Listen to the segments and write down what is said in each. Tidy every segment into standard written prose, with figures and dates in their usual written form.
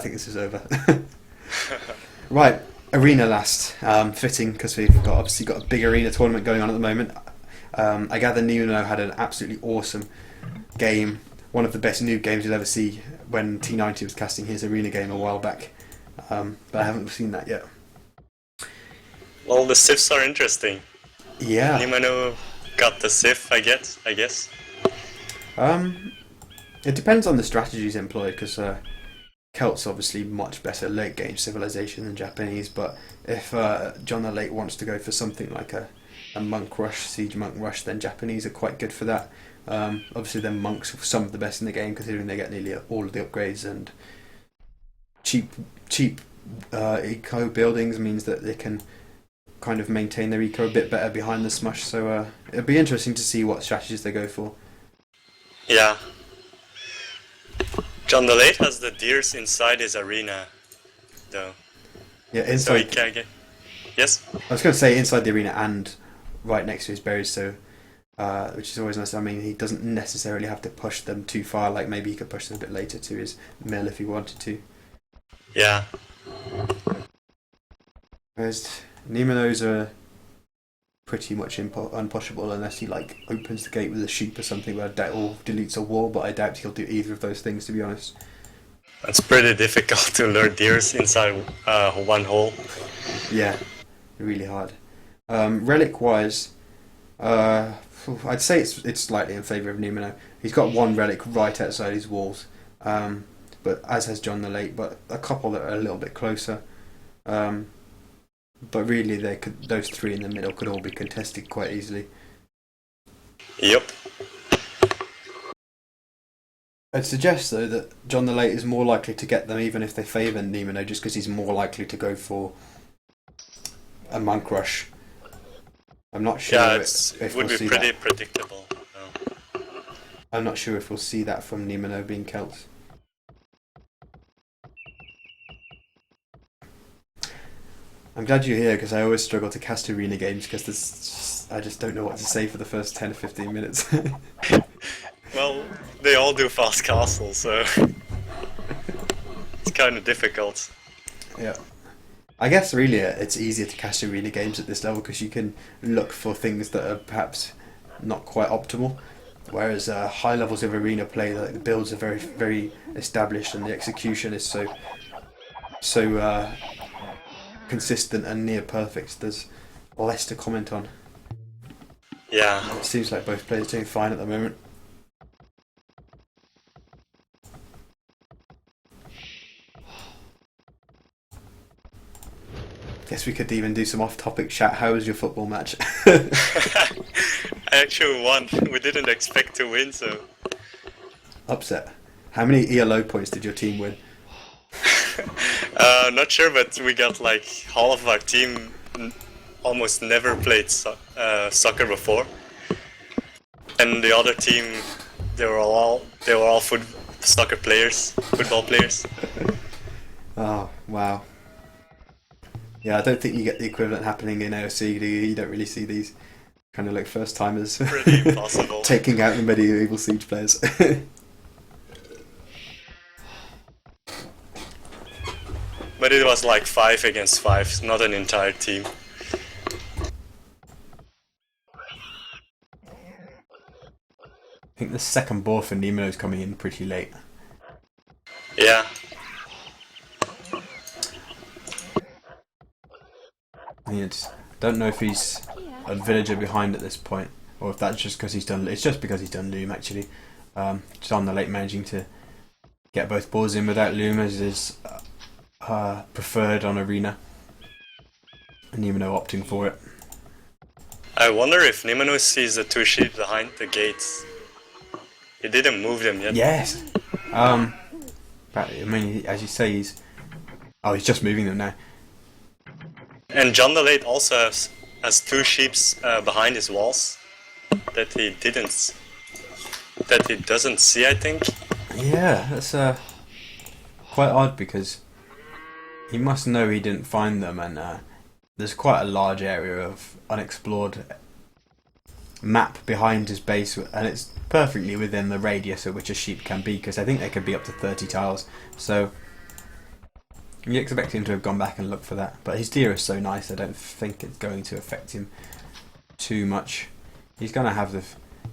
think this is over. Right, arena last. Fitting because we've obviously got a big arena tournament going on at the moment. I gather Nimanoe had an absolutely awesome game. One of the best noob games you'll ever see when T90 was casting his arena game a while back. But I haven't seen that yet. Well, the sifs are interesting. Yeah. Nimanoe got the sif, I guess. It depends on the strategies employed, because Celt's obviously much better late game civilization than Japanese, but if John the Late wants to go for something like a monk rush, siege monk rush, then Japanese are quite good for that. Obviously then monks are some of the best in the game, considering they get nearly all of the upgrades, and cheap eco buildings means that they can kind of maintain their eco a bit better behind the smush, so it'll be interesting to see what strategies they go for. Yeah. John the Late has the deers inside his arena, though. Yeah, inside. So he can get... Yes? I was going to say inside the arena and right next to his berries, so which is always nice. I mean, he doesn't necessarily have to push them too far, like maybe he could push them a bit later to his mill if he wanted to. Yeah. Whereas Nimanoes are pretty much unpushable unless he like opens the gate with a sheep or something, or deletes a wall, but I doubt he'll do either of those things, to be honest. It's pretty difficult to lure deers inside one hole. Yeah, really hard. Relic wise, I'd say it's slightly in favour of Nimanoe. He's got one relic right outside his walls, but as has John the Late, but a couple that are a little bit closer. But really, those three in the middle could all be contested quite easily. Yep. I'd suggest, though, that John the Late is more likely to get them even if they favour Nimanoe, just because he's more likely to go for a monk rush. I'm not sure if it we'll would be see pretty that. predictable. No. I'm not sure if we'll see that from Nimanoe being Celts. I'm glad you're here, because I always struggle to cast arena games because I just don't know what to say for the first 10 or 15 minutes. Well, they all do fast castles, so it's kind of difficult. Yeah. I guess really it's easier to cast arena games at this level because you can look for things that are perhaps not quite optimal, whereas high levels of arena play, like the builds are very, very established and the execution is so consistent and near perfect. There's less to comment on. Yeah. It seems like both players are doing fine at the moment. Guess we could even do some off-topic chat. How was your football match? I actually won. We didn't expect to win, so... Upset. How many ELO points did your team win? Not sure, but we got like half of our team almost never played soccer before, and the other team they were all football players. Oh wow! Yeah, I don't think you get the equivalent happening in AoC, do you? You don't really see these kind of like first timers Pretty impossible. taking out the medieval siege players. But it was like 5 against 5, not an entire team. I think the second ball for Nimanoe is coming in pretty late. Yeah. I don't know if he's a villager behind at this point, or if that's just because he's done. It's just because he's done loom actually. John the Late managing to get both balls in without loom as is preferred on arena, and Nimanoe opting for it. I wonder if Nimanoe sees the 2 sheep behind the gates. He didn't move them yet. Yes. But, I mean, as you say, he's just moving them now. And John the Late also has 2 sheeps behind his walls that he doesn't see, I think. Yeah, that's quite odd because he must know he didn't find them, and there's quite a large area of unexplored map behind his base, and it's perfectly within the radius at which a sheep can be, because I think they can be up to 30 tiles. So You expect him to have gone back and looked for that, but his deer is so nice. I don't think it's going to affect him too much. He's going to have the.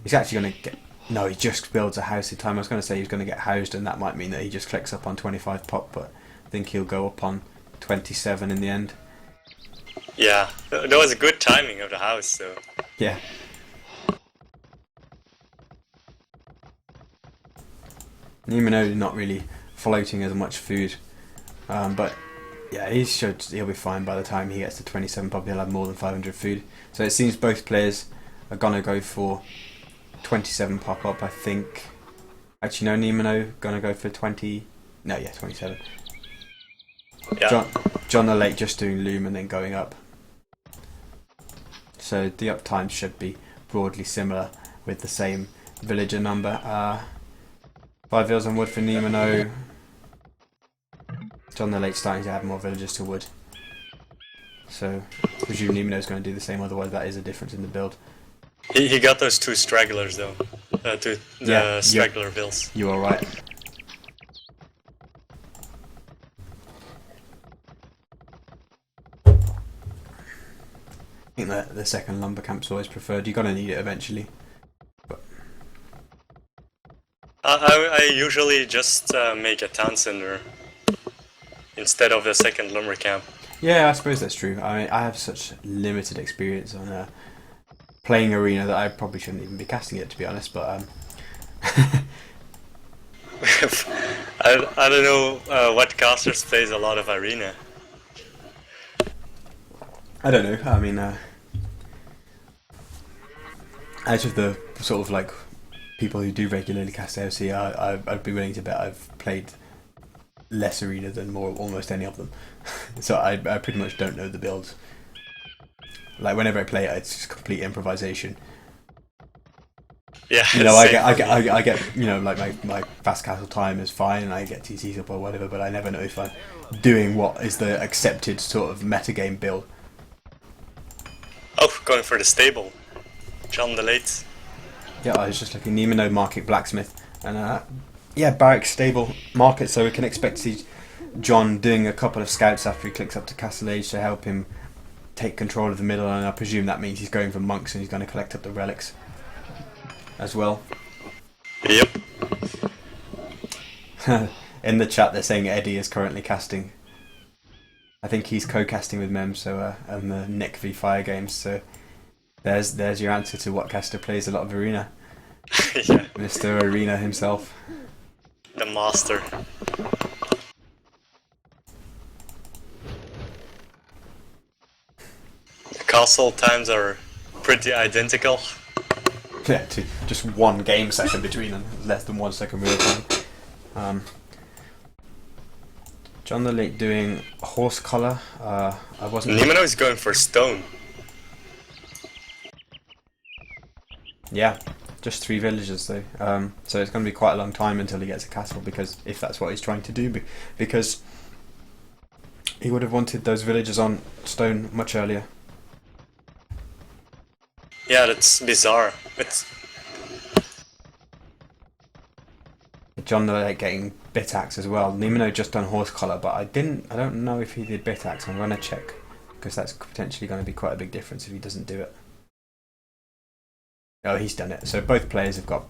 He's actually going to get. No, he just builds a house in time. I was going to say he's going to get housed, and that might mean that he just clicks up on 25 pop, but I think he'll go up on 27 in the end. Yeah, that was a good timing of the house, so. Yeah. Nimanoe not really floating as much food, but yeah, he'll be fine by the time he gets to 27. Probably he'll have more than 500 food. So it seems both players are gonna go for 27 pop up. I think. Actually, no, Nimanoe gonna go for 20. No, yeah, 27. Yeah. John the Lake just doing loom and then going up. So the up times should be broadly similar with the same villager number. 5 vills on wood for Nimanoe. John the Lake starting to add more villagers to wood. So I presume Nimanoe's going to do the same, otherwise that is a difference in the build. He got those 2 stragglers though. Straggler vills. You are right. I think that the second lumber camp's always preferred. You're going to need it eventually. I usually just make a town center instead of the second lumber camp. Yeah, I suppose that's true. I mean, I have such limited experience on playing Arena that I probably shouldn't even be casting it, to be honest. But I don't know what casters plays a lot of Arena. I don't know. I mean, out of the sort of like people who do regularly cast AoC, I'd be willing to bet I've played less Arena than almost any of them. So I pretty much don't know the builds. Like whenever I play it, it's just complete improvisation. Yeah, you know, I get you know, like my fast castle time is fine, and I get TCs up or whatever, but I never know if I'm doing what is the accepted sort of metagame build. Oh, going for the stable, John the Late. Yeah, I was just looking Nimanoe Market Blacksmith, and yeah, Barracks Stable Market, so we can expect to see John doing a couple of scouts after he clicks up to Castle Age to help him take control of the middle, and I presume that means he's going for monks and he's going to collect up the relics as well. Yep. In the chat they're saying Eddie is currently casting. I think he's co-casting with Mem, so and the Nick v Fire games, so there's your answer to what caster plays a lot of Arena. Yeah. Mr. Arena himself. The master. The castle times are pretty identical. Yeah, just 1 game second between them, less than 1 second real time. John the Lake doing horse colour. I wasn't. Nimanoe is going for stone. Yeah, just 3 villages though. So it's going to be quite a long time until he gets a castle, because if that's what he's trying to do, because he would have wanted those villagers on stone much earlier. Yeah, that's bizarre. It's John the Lake getting bit axe as well. Nimanoe just done horse collar, but I don't know if he did bit axe. I'm going to check, because that's potentially going to be quite a big difference if he doesn't do it. Oh, he's done it. So both players have got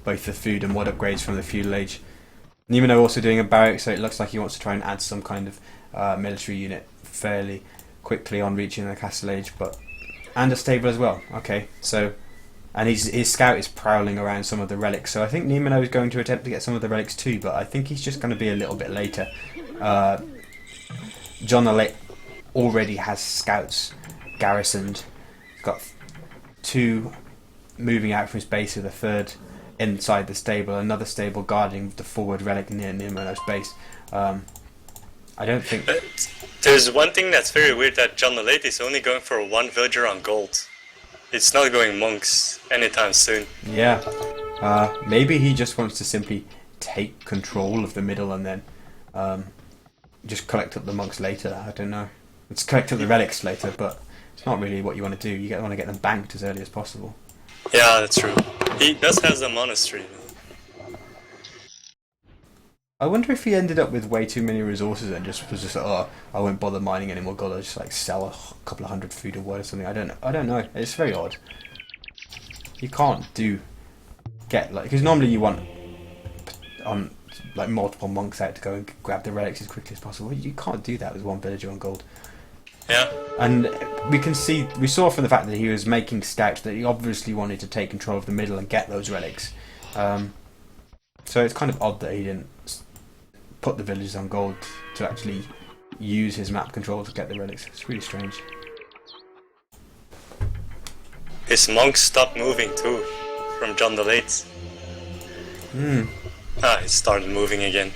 both the food and wood upgrades from the feudal age. Nimanoe also doing a barrack, so it looks like he wants to try and add some kind of military unit fairly quickly on reaching the castle age, and a stable as well. Okay, so. And his scout is prowling around some of the relics, so I think Nimanoe is going to attempt to get some of the relics too, but I think he's just going to be a little bit later. John the Lake already has scouts garrisoned. He's got 2 moving out from his base with a 3rd inside the stable, another stable guarding the forward relic near Nimanoe's base. I don't think... There's one thing that's very weird, that John the Late is only going for 1 villager on gold. It's not going monks anytime soon. Yeah. Maybe he just wants to simply take control of the middle and then just collect up the monks later. I don't know. It's collect up the relics later, but it's not really what you want to do. You want to get them banked as early as possible. Yeah, that's true. He does have the monastery. I wonder if he ended up with way too many resources and just was just like, oh, I won't bother mining anymore. God, I'll just like sell a couple of hundred food or wood or something. I don't know. I don't know. It's very odd. You can't get like, because normally you want like multiple monks out to go and grab the relics as quickly as possible. You can't do that with one villager on gold. Yeah. And we saw from the fact that he was making scouts that he obviously wanted to take control of the middle and get those relics. So it's kind of odd that he didn't put the villagers on gold to actually use his map control to get the relics. It's really strange. His monks stopped moving too, from John the Late. Ah, it started moving again.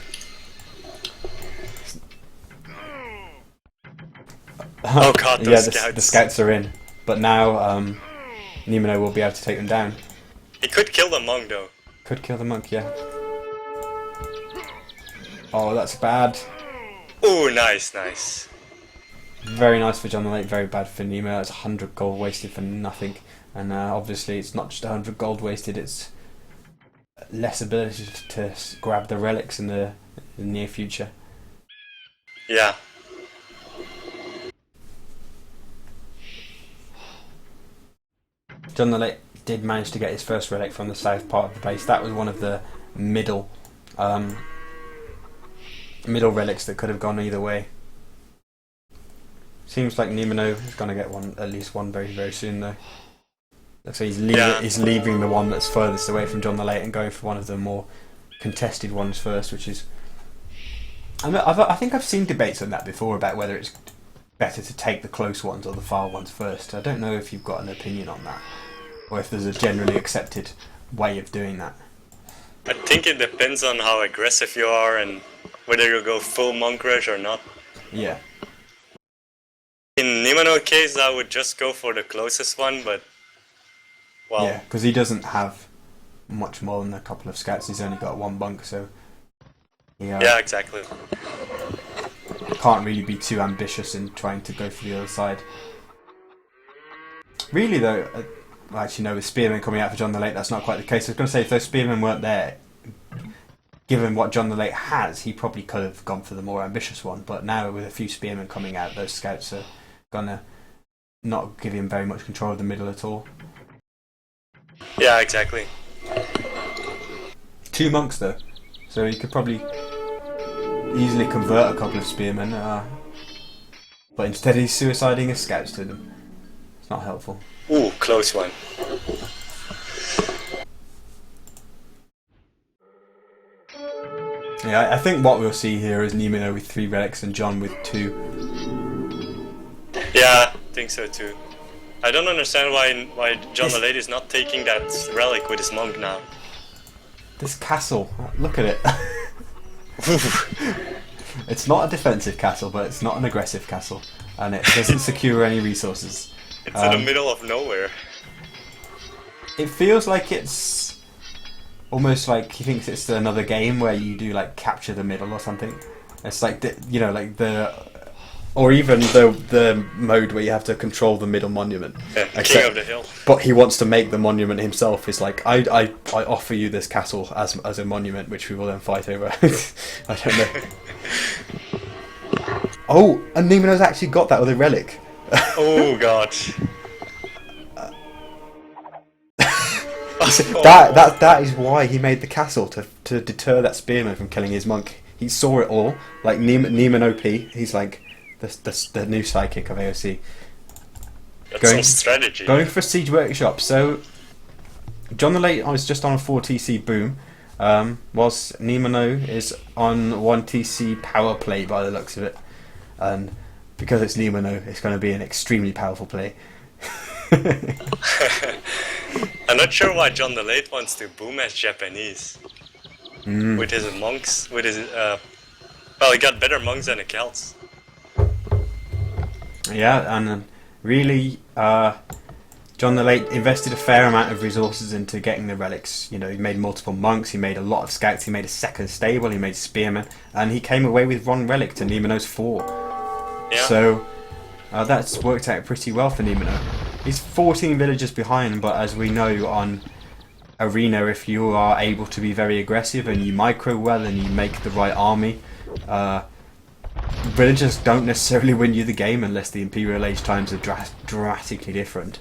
Oh god, those scouts. The scouts are in. But now Nimanoe will be able to take them down. He could kill the monk though. Could kill the monk, yeah. Oh, that's bad. Ooh, nice, nice. Very nice for John the Late, very bad for Nimanoe. It's 100 gold wasted for nothing. And obviously it's not just 100 gold wasted, it's less ability to grab the relics in the near future. Yeah. John the Late did manage to get his first relic from the south part of the base. That was one of the middle relics that could have gone either way. Seems like Nimanoe is going to get one, at least one, very very soon though. Looks like he's leaving the one that's furthest away from John the Late and going for one of the more contested ones first, which is... I think I've seen debates on that before about whether it's better to take the close ones or the far ones first. I don't know if you've got an opinion on that, or if there's a generally accepted way of doing that. I think it depends on how aggressive you are and whether you go full monk rush or not. Yeah. In Nimanoe case, I would just go for the closest one, but... well... yeah, because he doesn't have much more than a couple of scouts. He's only got one bunk, so... yeah, exactly. Can't really be too ambitious in trying to go for the other side. Really though, actually no, with spearmen coming out for John the Late, that's not quite the case. I was going to say, if those spearmen weren't there, given what John the Late has, he probably could have gone for the more ambitious one. But now with a few spearmen coming out, those scouts are going to not give him very much control of the middle at all. Yeah, exactly. 2 monks though, so he could probably easily convert a couple of spearmen, but instead he's suiciding his scouts to them. It's not helpful. Ooh, close one. Yeah, I think what we'll see here is Nimanoe with 3 relics and John with 2. Yeah, I think so too. I don't understand why John the Late is not taking that relic with his monk now. This castle, look at it. It's not a defensive castle, but it's not an aggressive castle, and it doesn't secure any resources. It's in the middle of nowhere. It feels like it's almost like he thinks it's another game where you do like capture the middle or something. It's like or even the mode where you have to control the middle monument. Yeah, King of the Hill. But he wants to make the monument himself. It's like, I offer you this castle as a monument, which we will then fight over. I don't know. Oh, and Nimanoe's actually got that other relic. Oh god. That is why he made the castle, to deter that spearman from killing his monk. He saw it all, like Nimanoe P. He's like the new sidekick of AoC. That's some strategy. Going for Siege Workshop. So John the Late is just on a 4 TC boom, whilst Nimanoe is on 1 TC power play by the looks of it. And because it's Nimanoe, it's going to be an extremely powerful play. I'm not sure why John the Late wants to boom as Japanese. With his monks, with his well, he got better monks than the Celts. Yeah, and really, John the Late invested a fair amount of resources into getting the relics. You know, he made multiple monks, he made a lot of scouts, he made a second stable, he made spearmen, and he came away with 1 relic to Nimanoe's 4. Yeah. So that's worked out pretty well for Nimanoe. He's 14 villagers behind, but as we know on arena, if you are able to be very aggressive and you micro well and you make the right army, villagers don't necessarily win you the game unless the Imperial Age times are drastically different.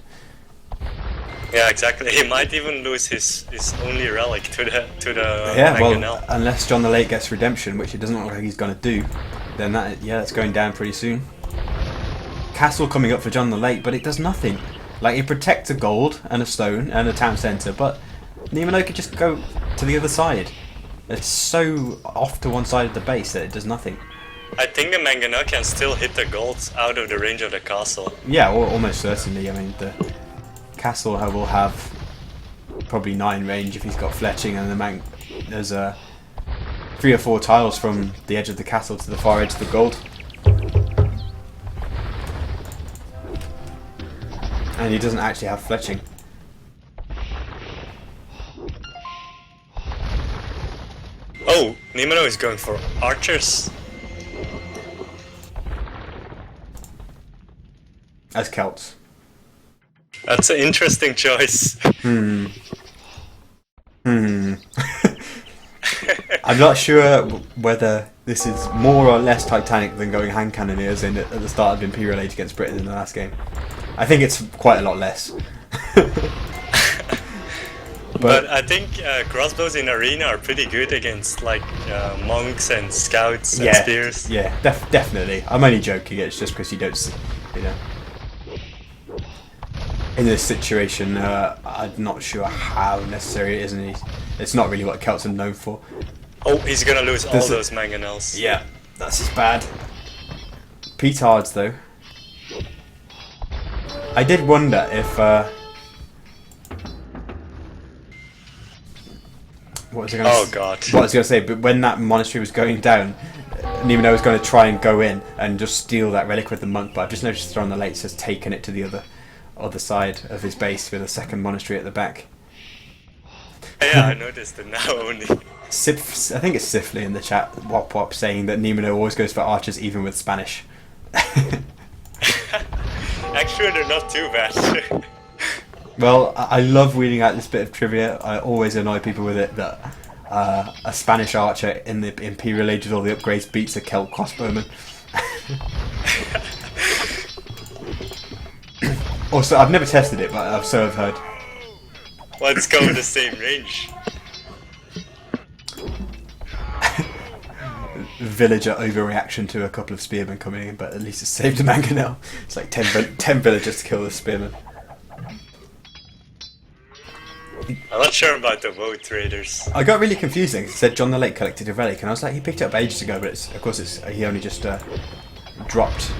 Yeah, exactly. He might even lose his only relic to the Yeah, Mangonel. well, unless John the Late gets redemption, which it doesn't look like he's going to do, then that's going down pretty soon. Castle coming up for John the Late, but it does nothing. Like, it protects a gold and a stone and a town centre, but Nimanoe could just go to the other side. It's so off to one side of the base that it does nothing. I think the Mangonel can still hit the gold out of the range of the castle. Yeah, almost certainly. I mean, the castle will have probably 9 range if he's got fletching, and there's 3 or 4 tiles from the edge of the castle to the far edge of the gold. And he doesn't actually have fletching. Oh, Nimanoe is going for archers. As Celts. That's an interesting choice. I'm not sure whether this is more or less Titanic than going hand cannoneers in at the start of Imperial Age against Britain in the last game. I think it's quite a lot less. But I think crossbows in arena are pretty good against like monks and scouts and spears. Yeah, definitely. I'm only joking. It's just because you don't see, you know. In this situation, I'm not sure how necessary it is, and it's not really what Celts are known for. Oh, he's gonna lose all those mangonels. Yeah, that's just bad. Petards, though. I did wonder if what was I going to say? But when that monastery was going down, Nimanoe was going to try and go in and just steal that relic with the monk. But I've just noticed on the late says taken it to the other side of his base with a second monastery at the back. Yeah, I noticed it now only. I think it's Sifley in the chat, Wop saying that Nimanoe always goes for archers even with Spanish. Actually, they're not too bad. Well, I love reading out this bit of trivia. I always annoy people with it that a Spanish archer in the Imperial Age with all the upgrades beats a Celt crossbowman. Also, I've never tested it, but I've heard. Well, it's going the same range. Villager overreaction to a couple of spearmen coming in, but at least it saved a mangonel. It's like 10 villagers to kill the spearmen. I'm not sure about the vote traders. I got really confusing. It said John the Late collected a relic, and I was like, he picked it up ages ago, but of course he only just dropped.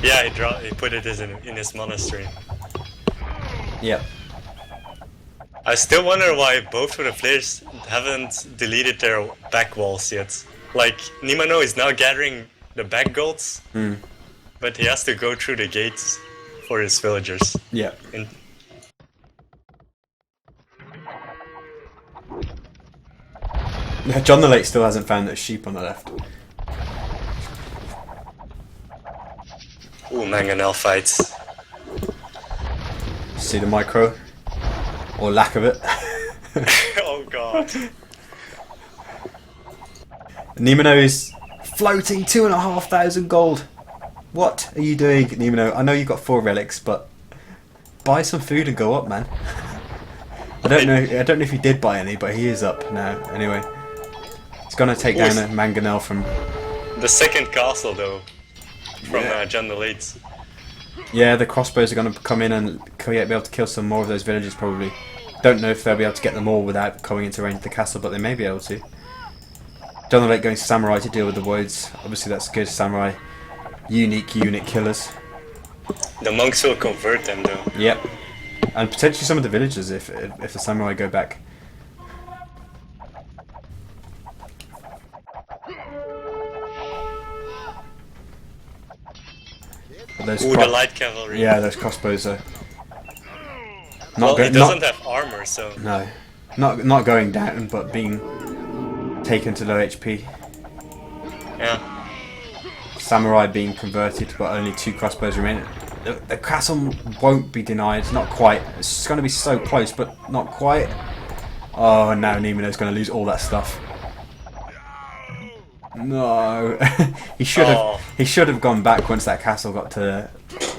Yeah, he put it in his monastery. Yep. I still wonder why both of the players haven't deleted their back walls yet. Like, Nimanoe is now gathering the back golds, but he has to go through the gates for his villagers. Yeah. John the Late still hasn't found those sheep on the left. Ooh, mangonel fights. See the micro? Or lack of it. Oh god. Nimanoe is floating 2,500 gold. What are you doing, Nimanoe? I know you've got 4 relics, but buy some food and go up, man. I don't know if he did buy any, but he is up now. Anyway, he's gonna take down a mangonel from the second castle, though, from John the Late. Yeah, the crossbows are going to come in and be able to kill some more of those villagers, probably. Don't know if they'll be able to get them all without coming into range of the castle, but they may be able to. John the Late going to Samurai to deal with the woods. Obviously that's good. Samurai, unique unit killers. The monks will convert them, though. Yep. And potentially some of the villagers if the Samurai go back. Ooh, the light cavalry. Yeah, those crossbows are... It doesn't have armor, so... No. Not going down, but being taken to low HP. Yeah. Samurai being converted, but only 2 crossbows remaining. The castle won't be denied, not quite. It's going to be so close, but not quite. Oh, now Nimanoe's going to lose all that stuff. No, he should have gone back once that castle got to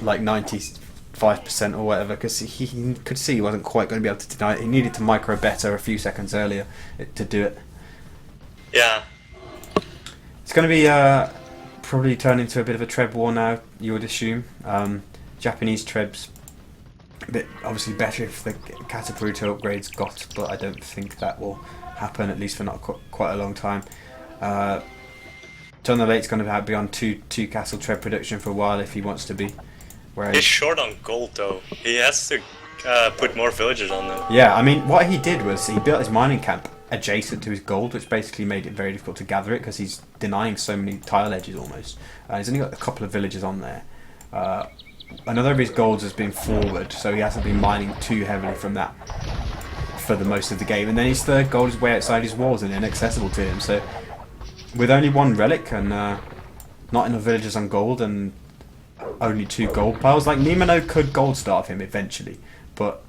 like 95% or whatever, because he could see he wasn't quite going to be able to deny it. He needed to micro better a few seconds earlier to do it. Yeah. It's going to be probably turn into a bit of a Treb war now, you would assume. Japanese Trebs, a bit obviously better if the Catapulta upgrades got, but I don't think that will happen, at least for not quite a long time. John the Late's going to be on two castle Treb production for a while if he wants to be. Whereas, He's short on gold though. He has to put more villagers on them. yeah, I mean, what he did was he built his mining camp adjacent to his gold, which basically made it very difficult to gather it because he's denying so many tile edges almost. He's only got a couple of villages on there. Another of his golds has been forward, so he hasn't been mining too heavily from that for the most of the game. And then his third gold is way outside his walls and inaccessible to him. So with only one relic and not enough villagers on gold and only 2 gold piles, like Nimanoe could gold starve him eventually, but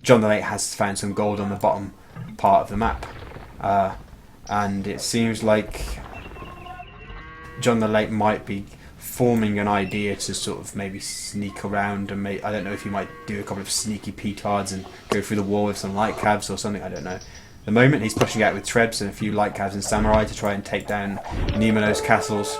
John the Late has found some gold on the bottom part of the map, and it seems like John the Late might be forming an idea to sort of maybe sneak around and I don't know if he might do a couple of sneaky petards and go through the wall with some light cabs or something, I don't know. The moment he's pushing out with Trebs and a few light cabs and samurai to try and take down Nimanoe's castles.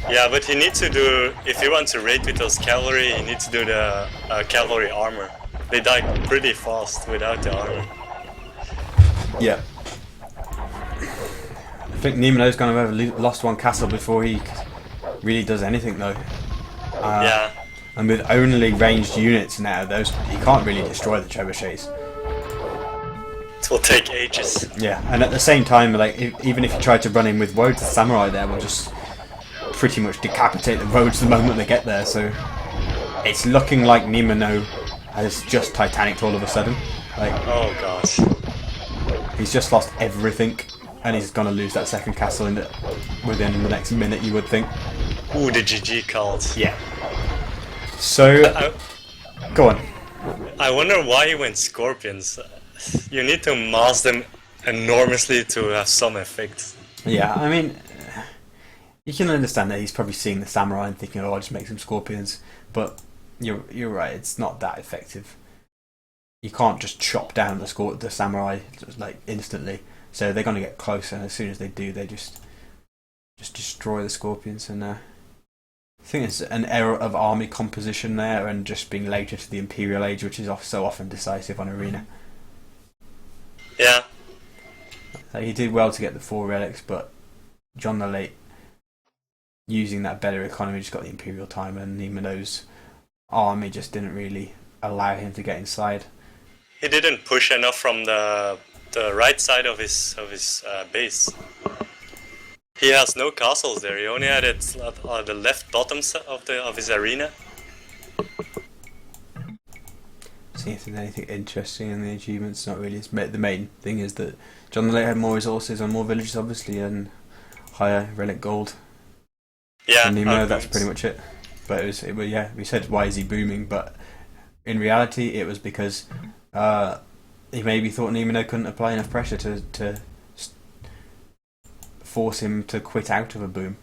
Yeah, but he needs to do, if he wants to raid with those cavalry, he needs to do the cavalry armor. They die pretty fast without the armor. Yeah. I think Nimanoe's going to have lost one castle before he really does anything though. Yeah. And with only ranged units now, he can't really destroy the trebuchets. It will take ages. Yeah, and at the same time, like even if you try to run in with Wodes, the samurai there will just pretty much decapitate the Wodes the moment they get there. So it's looking like Nimanoe has just Titanicked all of a sudden. Like, oh gosh. He's just lost everything, and he's gonna lose that second castle within the next minute, you would think. Ooh, the GG called. Yeah. So, go on. I wonder why he went Scorpions. You need to mass them enormously to have some effect. Yeah, I mean, you can understand that he's probably seeing the samurai and thinking, "Oh, I'll just make some Scorpions," but you're right. It's not that effective. You can't just chop down the samurai like instantly. So they're going to get closer, and as soon as they do, they just destroy the Scorpions. And I think it's an error of army composition there, and just being later to the Imperial Age, which is so often decisive on Arena. Yeah. He did well to get the 4 relics, but John the Late, using that better economy, just got the Imperial time, and Nimanoe's army just didn't really allow him to get inside. He didn't push enough from the right side of his base. He has no castles there. He only had it at the left bottom of his arena. See if there's anything interesting in the achievements. Not really. The main thing is that John the Late had more resources and more villages, obviously, and higher relic gold. Yeah. And Nimanoe, that's pretty much it. But yeah, we said why is he booming, but in reality, it was because he maybe thought Nimanoe couldn't apply enough pressure to force him to quit out of a boom.